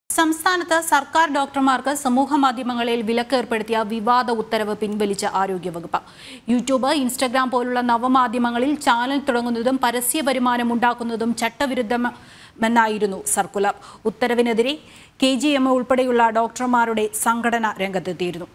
സംസ്ഥാനത്ത് സർക്കാർ ഡോക്ടർമാർക്ക് സമൂഹമാധ്യമങ്ങളിൽ വിലക്കേർപ്പെടുത്തിയ വിവാദ ഉത്തരവ് പിൻവലിച്ച ആരോഗ്യവകുപ്പ്. യൂട്യൂബ്, ഇൻസ്റ്റഗ്രാം പോലുള്ള നവമാധ്യമങ്ങളിൽ ചാനൽ തുടങ്ങുന്നതും പരസ്യ വരുമാനം ഉണ്ടാക്കുന്നതും ചട്ടവിരുദ്ധമെന്നായിരുന്നു സർക്കുലർ. ഉത്തരവിനെതിരെ KGM ഉൾപ്പെടെയുള്ള ഡോക്ടർമാരുടെ സംഘടന രംഗത്തെത്തിയിരുന്നു.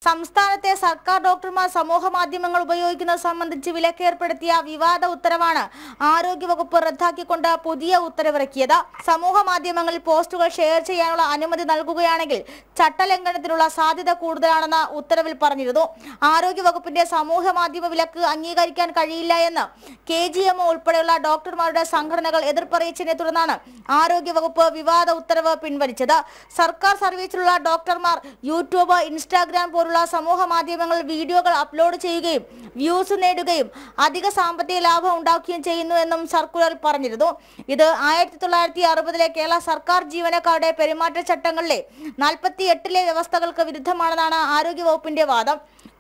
സംസ്ഥാനത്തെ സർക്കാർ ഡോക്ടർമാർ സമൂഹ മാധ്യമങ്ങൾ ഉപയോഗിക്കുന്നത് സംബന്ധിച്ച് വിലക്കേർപ്പെടുത്തിയ വിവാദ ഉത്തരവാണ് ആരോഗ്യവകുപ്പ് റദ്ദാക്കിക്കൊണ്ട് പുതിയ ഉത്തരവിറക്കിയത്. സമൂഹ മാധ്യമങ്ങളിൽ പോസ്റ്റുകൾ ഷെയർ ചെയ്യാനുള്ള അനുമതി നൽകുകയാണെങ്കിൽ ചട്ടലംഘനത്തിനുള്ള സാധ്യത കൂടുതലാണെന്ന് ഉത്തരവിൽ പറഞ്ഞിരുന്നു. ആരോഗ്യവകുപ്പിന്റെ സമൂഹ മാധ്യമ വിലക്ക് അംഗീകരിക്കാൻ കഴിയില്ല എന്ന് KGM ഉൾപ്പെടെയുള്ള ഡോക്ടർമാരുടെ സംഘടനകൾ എതിർപ്പറിയിച്ചതിനെ തുടർന്നാണ് ആരോഗ്യവകുപ്പ് വിവാദ ഉത്തരവ് പിൻവലിച്ചത്. സർക്കാർ സർവീസിലുള്ള ഡോക്ടർമാർ യൂട്യൂബ്, ഇൻസ്റ്റാഗ്രാം പോലുള്ള സമൂഹ മാധ്യമങ്ങളിൽ വീഡിയോകൾ അപ്ലോഡ് ചെയ്യുകയും വ്യൂസ് നേടുകയും അധിക സാമ്പത്തിക ലാഭം ഉണ്ടാക്കുകയും ചെയ്യുന്നു എന്നും സർക്കുലറിൽ പറഞ്ഞിരുന്നു. ഇത് 1960 കേരള സർക്കാർ ജീവനക്കാരുടെ പെരുമാറ്റച്ചട്ടങ്ങളിലെ 48 വ്യവസ്ഥകൾക്ക് വിരുദ്ധമാണെന്നാണ് ആരോഗ്യവകുപ്പിന്റെ വാദം.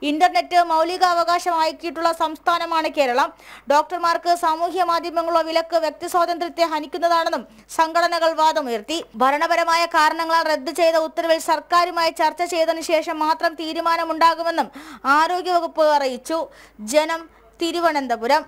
ഇന്റർനെറ്റ് മൗലികാവകാശമാക്കിയിട്ടുള്ള സംസ്ഥാനമാണ് കേരളം. ഡോക്ടർമാർക്ക് സാമൂഹ്യ മാധ്യമങ്ങളുടെ വിലക്ക് വ്യക്തി സ്വാതന്ത്ര്യത്തെ ഹനിക്കുന്നതാണെന്നും സംഘടനകൾ വാദമുയർത്തി. ഭരണപരമായ കാരണങ്ങളാൽ റദ്ദ് ചെയ്ത ഉത്തരവിൽ സർക്കാരുമായി ചർച്ച ചെയ്തതിനു ശേഷം മാത്രം തീരുമാനമുണ്ടാകുമെന്നും ആരോഗ്യവകുപ്പ് അറിയിച്ചു. ജനം, തിരുവനന്തപുരം.